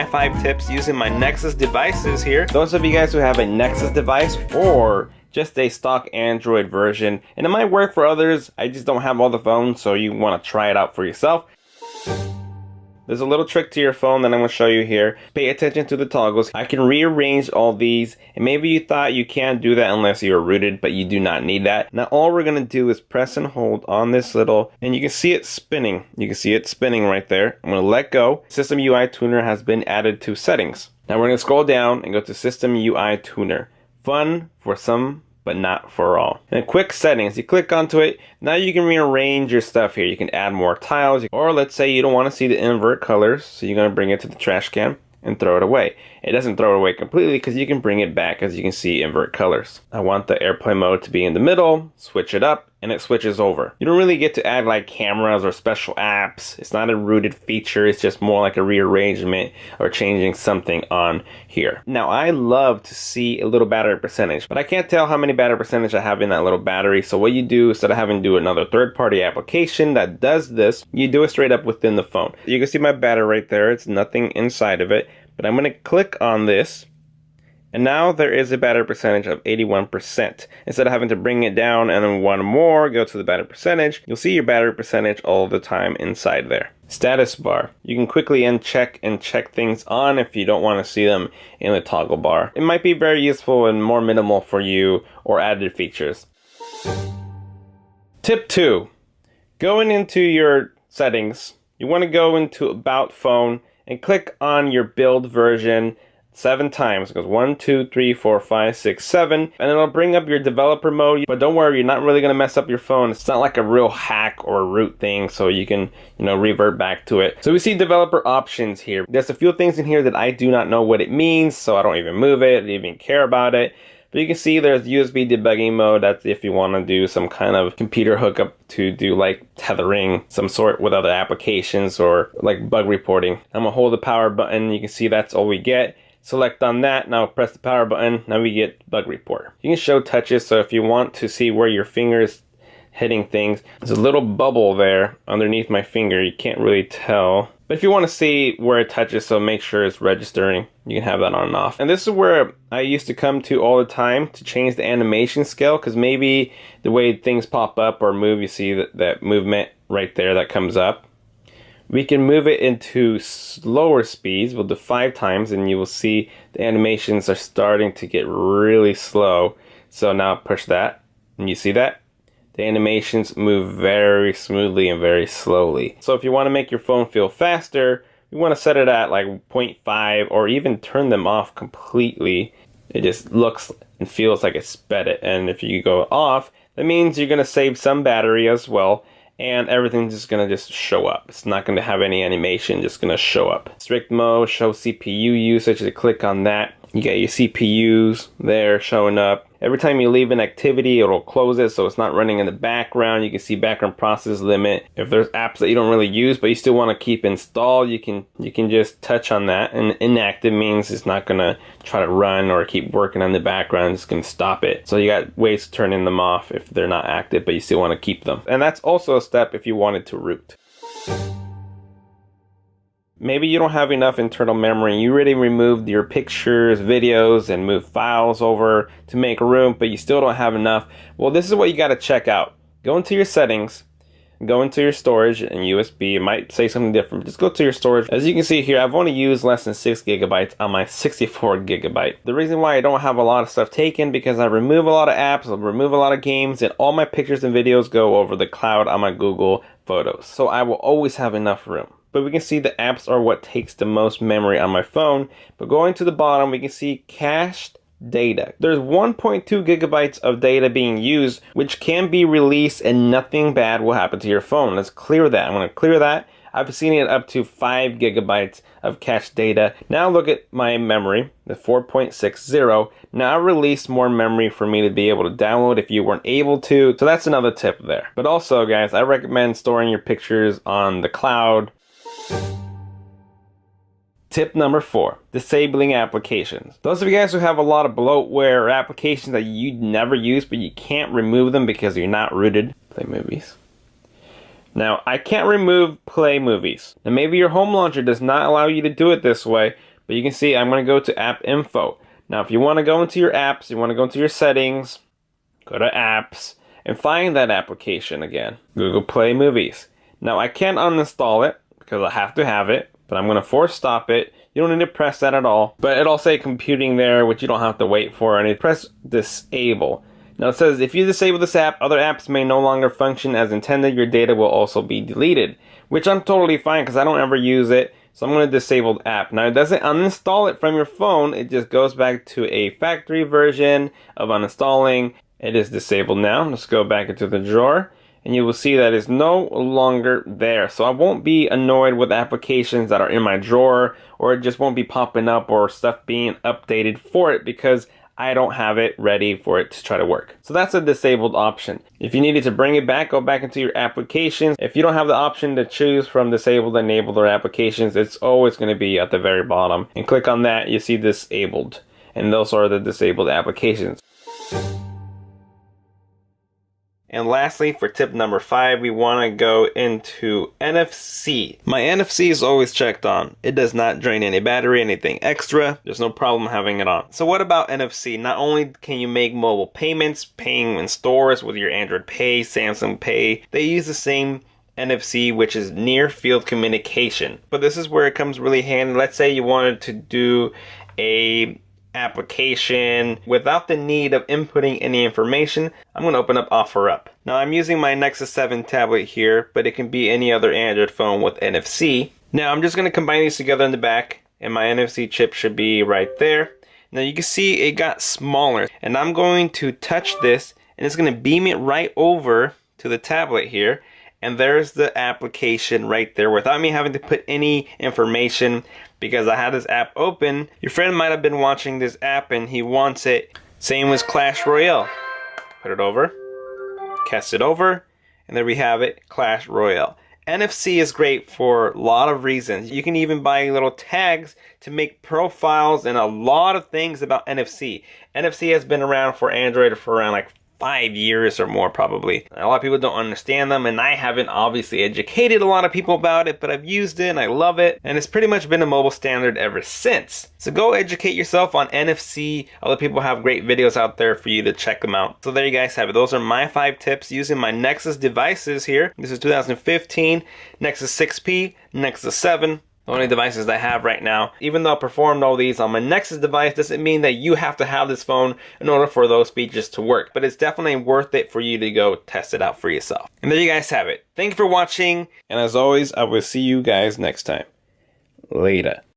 my 5 tips using my Nexus devices here. Those of you guys who have a Nexus device or just a stock Android version, and it might work for others, I just don't have all the phones, so you want to try it out for yourself. There's a little trick to your phone that I'm going to show you here. Pay attention to the toggles. I can rearrange all these, and maybe you thought you can't do that unless you're rooted, but you do not need that. Now all we're going to do is press and hold on this little, and you can see it spinning. You can see it spinning right there. I'm going to let go. System UI Tuner has been added to settings. Now we're going to scroll down and go to System UI Tuner. Fun for some, but not for all. And quick settings, you click onto it. Now you can rearrange your stuff here. You can add more tiles, or let's say you don't want to see the invert colors, so you're going to bring it to the trash can and throw it away. It doesn't throw it away completely because you can bring it back, as you can see, invert colors. I want the AirPlay mode to be in the middle, switch it up, and it switches over. You don't really get to add like cameras or special apps. It's not a rooted feature, it's just more like a rearrangement or changing something on here. Now I love to see a little battery percentage, but I can't tell how many battery percentage I have in that little battery. So what you do, instead of having to do another third-party application that does this, you do it straight up within the phone. You can see my battery right there, it's nothing inside of it, but I'm gonna click on this, and now there is a battery percentage of 81%. Instead of having to bring it down and then one more, go to the battery percentage, you'll see your battery percentage all the time inside there. Status bar. You can quickly uncheck and check things on if you don't want to see them in the toggle bar. It might be very useful and more minimal for you, or added features. Tip 2. Going into your settings, you want to go into About Phone and click on your build version 7 times. It goes 1, 2, 3, 4, 5, 6, 7, and it'll bring up your developer mode. But don't worry, you're not really gonna mess up your phone. It's not like a real hack or a root thing, so you can, revert back to it. So we see developer options here. There's a few things in here that I do not know what it means, so I don't even move it, I don't even care about it. But you can see there's USB debugging mode. That's if you want to do some kind of computer hookup to do like tethering, some sort with other applications, or like bug reporting. I'm gonna hold the power button. You can see that's all we get. Select on that, now press the power button, now we get bug report. You can show touches, so if you want to see where your finger is hitting things, there's a little bubble there underneath my finger, you can't really tell. But if you want to see where it touches, so make sure it's registering, you can have that on and off. And this is where I used to come to all the time to change the animation scale, because maybe the way things pop up or move, you see that movement right there that comes up. We can move it into slower speeds. We'll do 5 times and you will see the animations are starting to get really slow. So now push that and you see that? The animations move very smoothly and very slowly. So if you want to make your phone feel faster, you want to set it at like 0.5 or even turn them off completely. It just looks and feels like it sped it. And if you go off, that means you're going to save some battery as well. And everything's just gonna show up. It's not gonna have any animation, just gonna show up. Strict mode, show CPU usage. You click on that, you get your CPUs there showing up. Every time you leave an activity, it'll close it so it's not running in the background. You can see background process limit. If there's apps that you don't really use but you still want to keep installed, you can just touch on that. And inactive means it's not gonna try to run or keep working on the background, it's gonna stop it. So you got ways to turn them off if they're not active but you still want to keep them. And that's also a step if you wanted to root. Maybe you don't have enough internal memory. You already removed your pictures, videos, and moved files over to make room, but you still don't have enough. Well, this is what you got to check out. Go into your settings, go into your storage and USB. It might say something different. Just go to your storage. As you can see here, I've only used less than 6 gigabytes on my 64 gigabyte. The reason why I don't have a lot of stuff taken, because I remove a lot of apps, I remove a lot of games, and all my pictures and videos go over the cloud on my Google Photos. So I will always have enough room. But we can see the apps are what takes the most memory on my phone. But going to the bottom, we can see cached data. There's 1.2 gigabytes of data being used, which can be released and nothing bad will happen to your phone. Let's clear that. I'm going to clear that. I've seen it up to 5 gigabytes of cached data. Now look at my memory, the 4.60. Now release more memory for me to be able to download if you weren't able to. So that's another tip there. But also, guys, I recommend storing your pictures on the cloud. Tip number 4, disabling applications. Those of you guys who have a lot of bloatware or applications that you never use but you can't remove them because you're not rooted. Play movies. Now, I can't remove Play Movies. Now, maybe your home launcher does not allow you to do it this way, But you can see I'm going to go to app info. Now if you want to go into your apps, you want to go into your settings, go to apps, and find that application again, Google Play Movies. Now I can't uninstall it because I have to have it, but I'm going to force stop it. You don't need to press that at all, but it'll say computing there, which you don't have to wait for, and you press disable. Now it says if you disable this app, other apps may no longer function as intended. Your data will also be deleted, which I'm totally fine because I don't ever use it. So I'm going to disable the app. Now it doesn't uninstall it from your phone. It just goes back to a factory version of uninstalling. It is disabled now. Let's go back into the drawer and you will see that it's no longer there. So I won't be annoyed with applications that are in my drawer, or it just won't be popping up or stuff being updated for it because I don't have it ready for it to try to work. So that's a disabled option. If you needed to bring it back, go back into your applications. If you don't have the option to choose from disabled, enabled, or applications, it's always going to be at the very bottom. And click on that, you see disabled. And those are the disabled applications. And lastly, for tip number 5, we want to go into NFC. My NFC is always checked on. It does not drain any battery, anything extra. There's no problem having it on. So what about NFC? Not only can you make mobile payments, paying in stores with your Android Pay, Samsung Pay, they use the same NFC, which is near field communication. But this is where it comes really handy. Let's say you wanted to do a application without the need of inputting any information. I'm going to open up OfferUp. Now I'm using my Nexus 7 tablet here, but it can be any other Android phone with NFC. Now I'm just going to combine these together in the back, and my NFC chip should be right there. Now you can see it got smaller, and I'm going to touch this and it's going to beam it right over to the tablet here. And there's the application right there without me having to put any information because I had this app open. Your friend might have been watching this app and he wants it. Same as Clash Royale. Put it over, cast it over, and there we have it, Clash Royale. NFC is great for a lot of reasons. You can even buy little tags to make profiles and a lot of things about NFC. NFC has been around for Android for around like 5 years or more probably. A lot of people don't understand them, and I haven't obviously educated a lot of people about it, but I've used it and I love it, and it's pretty much been a mobile standard ever since. So go educate yourself on NFC. Other people have great videos out there for you to check them out. So there you guys have it. Those are my 5 tips using my Nexus devices here. This is 2015 Nexus 6P, Nexus 7. The only devices I have right now. Even though I performed all these on my Nexus device, doesn't mean that you have to have this phone in order for those features to work. But it's definitely worth it for you to go test it out for yourself. And there you guys have it. Thank you for watching. And as always, I will see you guys next time. Later.